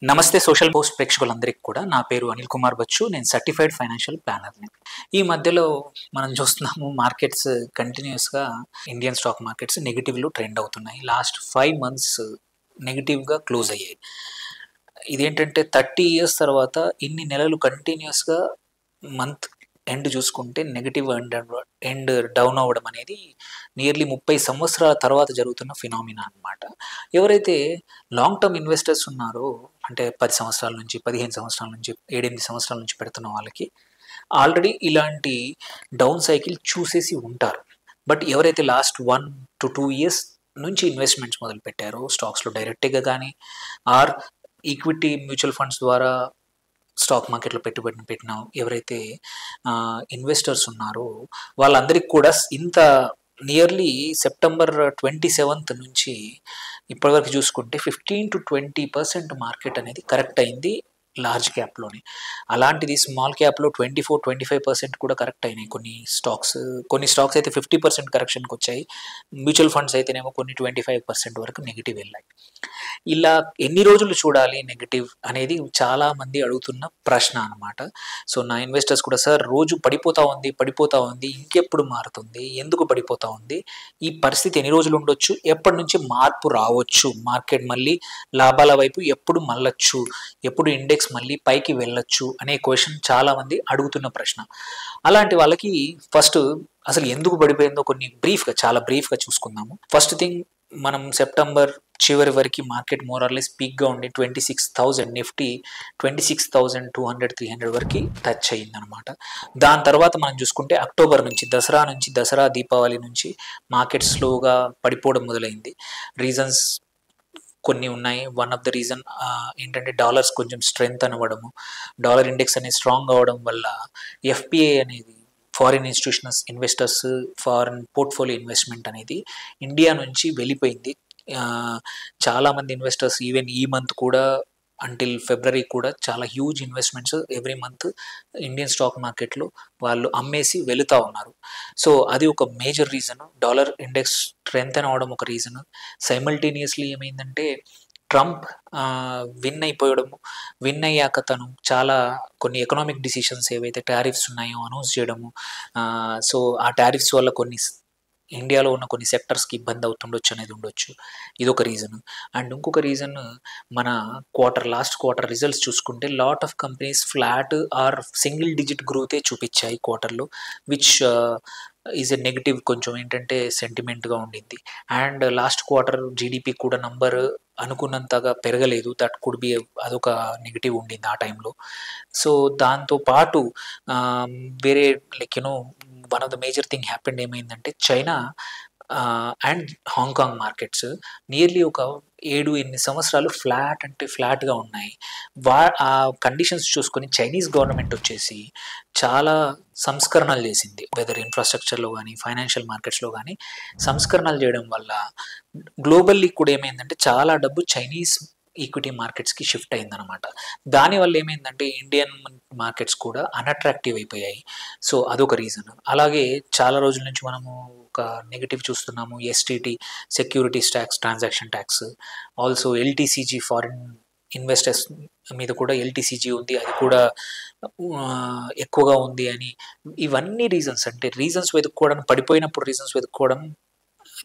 నమస్తే social post ప్రేక్షకులందరికీ కూడా నా పేరు అనిల్ కుమార్ బచ్చు. నేను సర్టిఫైడ్ ఫైనాన్షియల్ ప్లానర్ని. ఈ మధ్యలో మనం చూస్తున్నాము మార్కెట్స్ కంటిన్యూస్గా ఇండియన్ స్టాక్ మార్కెట్స్ నెగిటివ్లో ట్రెండ్ అవుతున్నాయి. లాస్ట్ 5 months నెగిటివ్గా క్లోజ్ అయ్యాయి. ఇదేంటంటే 30 years తర్వాత ఇన్ని నెలలు కంటిన్యూస్గా మంత్ ఎండ్ చూసుకుంటే నెగిటివ్ ఎండ్ డౌన్ అవ్వడం అనేది నియర్లీ 30 సంవత్సరాల తర్వాత జరుగుతున్న ఫినామినా అనమాట. ఎవరైతే లాంగ్ టర్మ్ ఇన్వెస్టర్స్ ఉన్నారో, అంటే 10 సంవత్సరాల నుంచి 15 సంవత్సరాల నుంచి 7-8 సంవత్సరాల నుంచి పెడుతున్న వాళ్ళకి ఆల్రెడీ ఇలాంటి డౌన్ సైకిల్ చూసేసి ఉంటారు. బట్ ఎవరైతే లాస్ట్ 1 to 2 years నుంచి ఇన్వెస్ట్మెంట్స్ మొదలు పెట్టారో స్టాక్స్లో డైరెక్ట్గా కానీ ఆర్ ఈక్విటీ మ్యూచువల్ ఫండ్స్ ద్వారా స్టాక్ మార్కెట్లో పెట్టుబడిని పెట్టిన ఎవరైతే ఇన్వెస్టర్స్ ఉన్నారో వాళ్ళందరికీ కూడా ఇంత నియర్లీ సెప్టెంబర్ 27th నుంచి ఇప్పటివరకు చూసుకుంటే 15-20% మార్కెట్ అనేది కరెక్ట్ అయింది లార్జ్ క్యాప్లోనే. అలాంటిది స్మాల్ క్యాప్లో 24-25% కూడా కరెక్ట్ అయినాయి. కొన్ని స్టాక్స్ అయితే 50% కరెక్షన్కి వచ్చాయి. మ్యూచువల్ ఫండ్స్ అయితేనేమో కొన్ని 25% వరకు నెగిటివ్ వెళ్ళాయి. ఇలా ఎన్ని రోజులు చూడాలి నెగిటివ్ అనేది చాలామంది అడుగుతున్న ప్రశ్న అనమాట. సో నా ఇన్వెస్టర్స్ కూడా, సార్ రోజు పడిపోతూ ఉంది, ఇంకెప్పుడు మారుతుంది, ఎందుకు పడిపోతూ ఉంది, ఈ పరిస్థితి ఎన్ని రోజులు ఉండొచ్చు, ఎప్పటి నుంచి మార్పు రావచ్చు, మార్కెట్ మళ్ళీ లాభాల వైపు ఎప్పుడు మళ్ళొచ్చు, ఎప్పుడు ఇండెక్స్ మళ్ళీ పైకి వెళ్ళొచ్చు అనే క్వశ్చన్ చాలామంది అడుగుతున్న ప్రశ్న. అలాంటి వాళ్ళకి ఫస్ట్ అసలు ఎందుకు పడిపోయిందో చాలా బ్రీఫ్గా చూసుకుందాము. ఫస్ట్ థింగ్, మనం సెప్టెంబర్ చివరి వరకు మార్కెట్ మోరార్లెస్ పీక్గా ఉండి 26,000 నిఫ్టీ 26,200-300 వరకు టచ్ అయ్యిందనమాట. దాని తర్వాత మనం చూసుకుంటే అక్టోబర్ నుంచి దసరా దీపావళి నుంచి మార్కెట్ స్లోగా పడిపోవడం మొదలైంది. రీజన్స్ కొన్ని ఉన్నాయి. వన్ ఆఫ్ ద రీజన్ ఏంటంటే డాలర్స్ కొంచెం స్ట్రెంగ్త్ అవ్వడము, డాలర్ ఇండెక్స్ అనేది స్ట్రాంగ్ అవ్వడం వల్ల ఎఫ్పిఐ అనేది foreign institutional investors foreign portfolio investment అనేది ఇండియా నుంచి వెళ్ళిపోయింది. చాలామంది ఇన్వెస్టర్స్ ఈవెన్ ఈ మంత్ కూడా అంటిల్ ఫిబ్రవరి కూడా చాలా huge investments every month Indian stock మార్కెట్లో వాళ్ళు అమ్మేసి వెళుతూ ఉన్నారు. సో అది ఒక major reason. Dollar index strength అవడం ఒక రీజన్. సైమల్టేనియస్లీ ఏమైందంటే ట్రంప్ విన్ అయ్యాక తను చాలా కొన్ని ఎకనామిక్ డిసిషన్స్ ఏవైతే టారిఫ్స్ ఉన్నాయో అనౌన్స్ చేయడము. సో ఆ టారిఫ్స్ వల్ల ఇండియాలో ఉన్న కొన్ని సెక్టర్స్కి ఇబ్బంది అవుతుండొచ్చు అనేది ఉండొచ్చు. ఇదొక రీజన్. అండ్ ఇంకొక రీజన్, మన లాస్ట్ క్వార్టర్ రిజల్ట్స్ చూసుకుంటే lot of companies flat or single digit గ్రోతే చూపించాయి క్వార్టర్లో, విచ్ ఈజ్ ఎ నెగిటివ్. కొంచెం ఏంటంటే సెంటిమెంట్గా ఉండింది. అండ్ లాస్ట్ క్వార్టర్ జీడిపి కూడా నంబర్ అనుకున్నంతగా పెరగలేదు. దట్ కుడ్ బి అదొక నెగిటివ్ ఉండింది ఆ టైంలో. సో దాంతో పాటు వేరే one of the major thing happened ఏమైందంటే China and Hong Kong markets nearly ఒక 7-8 సంవత్సరాలు ఫ్లాట్గా ఉన్నాయి. ఆ కండిషన్స్ చూసుకొని చైనీస్ గవర్నమెంట్ వచ్చేసి చాలా సంస్కరణలు చేసింది. వెదర్ ఇన్ఫ్రాస్ట్రక్చర్లో కానీ ఫైనాన్షియల్ మార్కెట్స్లో కానీ సంస్కరణలు చేయడం వల్ల గ్లోబల్లీ కూడా ఏమైందంటే చాలా డబ్బు చైనీస్ ఈక్విటీ మార్కెట్స్కి షిఫ్ట్ అయిందనమాట. దానివల్ల ఏమైందంటే ఇండియన్ మార్కెట్స్ కూడా అన్అట్రాక్టివ్ అయిపోయాయి. సో అదొక రీజన్. అలాగే చాలా రోజుల నుంచి మనము ఒక నెగిటివ్ చూస్తున్నాము. STT securities tax, transaction tax, also LTCG foreign investors మీద కూడా ఎల్టీసీజీ ఉంది, అది కూడా ఎక్కువగా ఉంది అని. ఇవన్నీ రీజన్స్. అంటే రీజన్స్ వెతుక్కోవడం, పడిపోయినప్పుడు రీజన్స్ వెతుక్కోవడం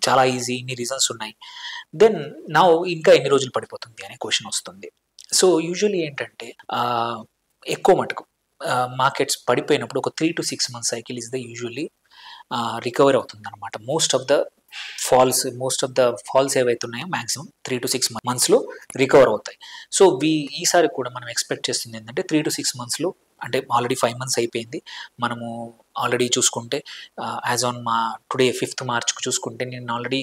చాలా ఈజీ. ఇన్ని రీజన్స్ ఉన్నాయి. దెన్ నా ఇంకా ఎన్ని రోజులు పడిపోతుంది అనే క్వశ్చన్ వస్తుంది. సో యూజువల్లీ ఏంటంటే ఎక్కువ మటుకు మార్కెట్స్ పడిపోయినప్పుడు ఒక 3 to 6 months cycle is the usually recover అవుతుంది అనమాట. మోస్ట్ ఆఫ్ ద ఫాల్స్ ఏవైతే ఉన్నాయో మ్యాక్సిమం 3 to 6 monthsలో రికవర్ అవుతాయి. సో ఈసారి కూడా మనం ఎక్స్పెక్ట్ చేస్తుంది ఏంటంటే 3 to 6 monthsలో, అంటే ఆల్రెడీ 5 months అయిపోయింది. మనము ఆల్రెడీ చూసుకుంటే as on today 5th March చూసుకుంటే నేను ఆల్రెడీ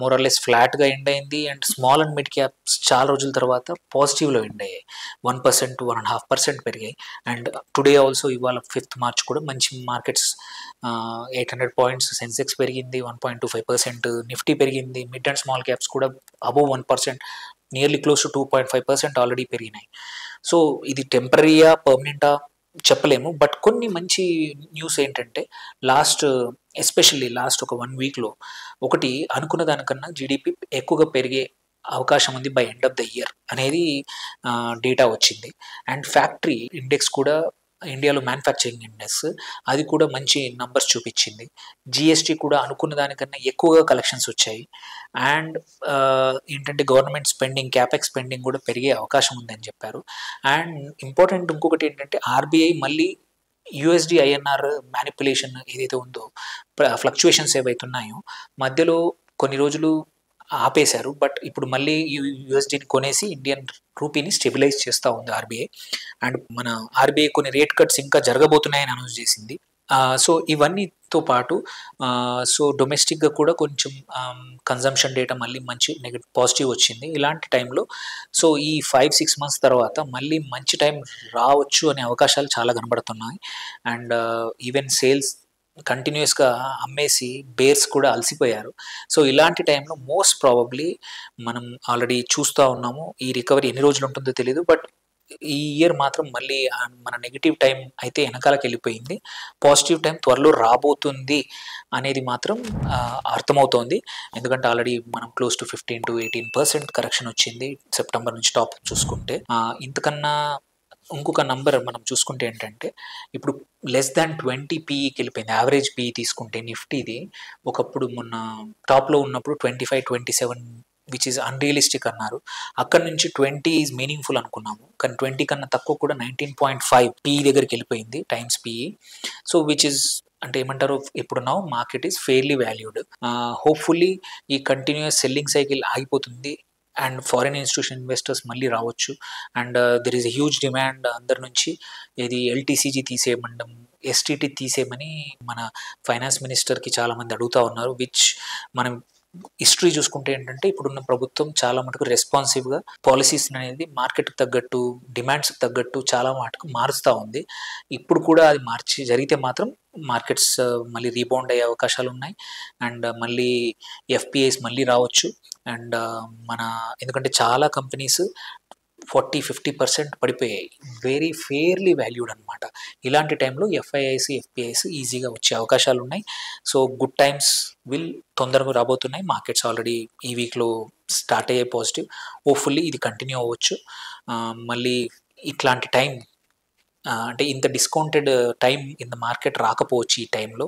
మోరార్లెస్ ఫ్లాట్గా ఎండ్ అయింది. And small and mid caps చాలా రోజుల తర్వాత పాజిటివ్లో ఎండ్ అయ్యాయి. 1%, 1.5% పెరిగాయి. అండ్ టుడే ఆల్సో ఇవాళ 5th March కూడా మంచి మార్కెట్స్ 800 points సెన్సెక్స్ పెరిగింది, 1.25% నిఫ్టీ పెరిగింది. మిడ్ అండ్ స్మాల్ క్యాప్స్ కూడా above 1%, nearly close to 2.5% already పెరిగినాయి. సో ఇది టెంపరీయా పర్మనెంటా చెప్పలేము. బట్ కొన్ని మంచి న్యూస్ ఏంటంటే ఎస్పెషల్లీ లాస్ట్ ఒక 1 weekలో ఒకటి అనుకున్న దానికన్నా జీడిపి ఎక్కువగా పెరిగే అవకాశం ఉంది by end of the year అనేది డేటా వచ్చింది. అండ్ ఫ్యాక్టరీ ఇండెక్స్ కూడా ఇండియాలో మ్యానుఫ్యాక్చరింగ్ ఇండెక్స్ అది కూడా మంచి నంబర్స్ చూపించింది. జిఎస్టీ కూడా అనుకున్న దానికన్నా ఎక్కువగా కలెక్షన్స్ వచ్చాయి. అండ్ ఏంటంటే గవర్నమెంట్ స్పెండింగ్, క్యాపెక్స్ స్పెండింగ్ కూడా పెరిగే అవకాశం ఉందని చెప్పారు. అండ్ ఇంపార్టెంట్ ఇంకొకటి ఏంటంటే ఆర్బీఐ మళ్ళీ యూఎస్డి ఐఎన్ఆర్ మ్యానిపులేషన్ ఏదైతే ఉందో, ఫ్లక్చుయేషన్స్ ఏవైతే ఉన్నాయో మధ్యలో కొన్ని రోజులు ఆపేశారు. బట్ ఇప్పుడు మళ్ళీ యూఎస్డిని కొనేసి ఇండియన్ రూపీని స్టెబిలైజ్ చేస్తూ ఉంది ఆర్బీఐ. అండ్ మన ఆర్బీఐ కొన్ని రేట్ కట్స్ ఇంకా జరగబోతున్నాయని అనౌన్స్ చేసింది. సో ఇవన్నీతో పాటు సో డొమెస్టిక్గా కూడా కొంచెం కన్జంప్షన్ డేటా మళ్ళీ మంచి పాజిటివ్ వచ్చింది. ఇలాంటి టైంలో సో ఈ 5-6 మంత్స్ తర్వాత మళ్ళీ మంచి టైం రావచ్చు అనే అవకాశాలు చాలా కనబడుతున్నాయి. అండ్ ఈవెన్ సేల్స్ కంటిన్యూస్గా అమ్మేసి బేర్స్ కూడా అలసిపోయారు. సో ఇలాంటి టైంలో మోస్ట్ ప్రాబబ్లీ మనం ఆల్రెడీ చూస్తూ ఉన్నాము. ఈ రికవరీ ఎన్ని రోజులు ఉంటుందో తెలియదు. బట్ ఈ ఇయర్ మాత్రం మళ్ళీ మన నెగిటివ్ టైం అయితే వెనకాలకి వెళ్ళిపోయింది. పాజిటివ్ టైం త్వరలో రాబోతుంది అనేది మాత్రం అర్థమవుతోంది. ఎందుకంటే ఆల్రెడీ మనం క్లోజ్ టు 15-18% కరెక్షన్ వచ్చింది సెప్టెంబర్ నుంచి టాప్ చూసుకుంటే. ఇంతకన్నా ఇంకొక నంబర్ మనం చూసుకుంటే ఏంటంటే ఇప్పుడు లెస్ దాన్ 20 పీఈకి వెళ్ళిపోయింది. యావరేజ్ పీఈ తీసుకుంటే నిఫ్టీది ఒకప్పుడు మొన్న టాప్లో ఉన్నప్పుడు 25-27 విచ్ ఈజ్ అన్రియలిస్టిక్ అన్నారు. అక్కడ నుంచి 20 ఈజ్ మీనింగ్ఫుల్ అనుకున్నాము. కానీ 20 కన్నా తక్కువ కూడా 19.5 పీఈ దగ్గరికి వెళ్ళిపోయింది times PE. So which is అంటే ఏమంటారు, ఇప్పుడు now market is fairly valued. Hopefully ఈ కంటిన్యూస్ సెల్లింగ్ సైకిల్ ఆగిపోతుంది అండ్ ఫారిన్ ఇన్స్టిట్యూషన్ ఇన్వెస్టర్స్ మళ్ళీ రావచ్చు. And there is huge demand అందరి నుంచి. ఇది ఎల్టీసీజీ తీసేయమండం, ఎస్టీటీ తీసేయమని మన ఫైనాన్స్ మినిస్టర్కి చాలామంది అడుగుతూ ఉన్నారు. విచ్ మనం హిస్టరీ చూసుకుంటే ఏంటంటే ఇప్పుడున్న ప్రభుత్వం చాలా మటుకు రెస్పాన్సివ్గా పాలసీస్ అనేది మార్కెట్కి తగ్గట్టు, డిమాండ్స్కి తగ్గట్టు చాలా మటుకు మారుస్తూ ఉంది. ఇప్పుడు కూడా అది జరిగితే మాత్రం మార్కెట్స్ మళ్ళీ రీబౌండ్ అయ్యే అవకాశాలు ఉన్నాయి. అండ్ మళ్ళీ ఎఫ్పిఐస్ మళ్ళీ రావచ్చు. అండ్ ఎందుకంటే చాలా కంపెనీస్ 40-50% పడిపోయాయి. వెరీ ఫెయిర్లీ వాల్యూడ్ అనమాట. ఇలాంటి టైంలో ఎఫ్పిఐస్ ఈజీగా వచ్చే అవకాశాలు ఉన్నాయి. సో గుడ్ టైమ్స్ తొందరగా రాబోతున్నాయి. మార్కెట్స్ ఆల్రెడీ ఈ వీక్లో స్టార్ట్ అయ్యే పాజిటివ్. హోప్ఫుల్లీ ఇది కంటిన్యూ అవ్వచ్చు. మళ్ళీ ఇట్లాంటి టైం అంటే ఇంత discounted time in the market రాకపోవచ్చు ఈ టైంలో.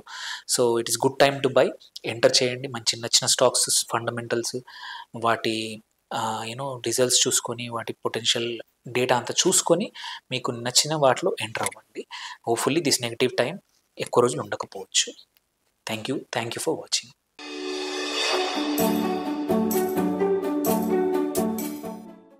So it is good time to buy. Enter చేయండి. మంచి నచ్చిన స్టాక్స్, ఫండమెంటల్స్, వాటి రిజల్ట్స్ చూసుకొని, వాటి పొటెన్షియల్ డేటా అంతా చూసుకొని మీకు నచ్చిన వాటిలో ఎంటర్ అవ్వండి. హోప్ఫుల్లీ దిస్ నెగిటివ్ టైం ఎక్కువ రోజులు ఉండకపోవచ్చు. Thank you for watching.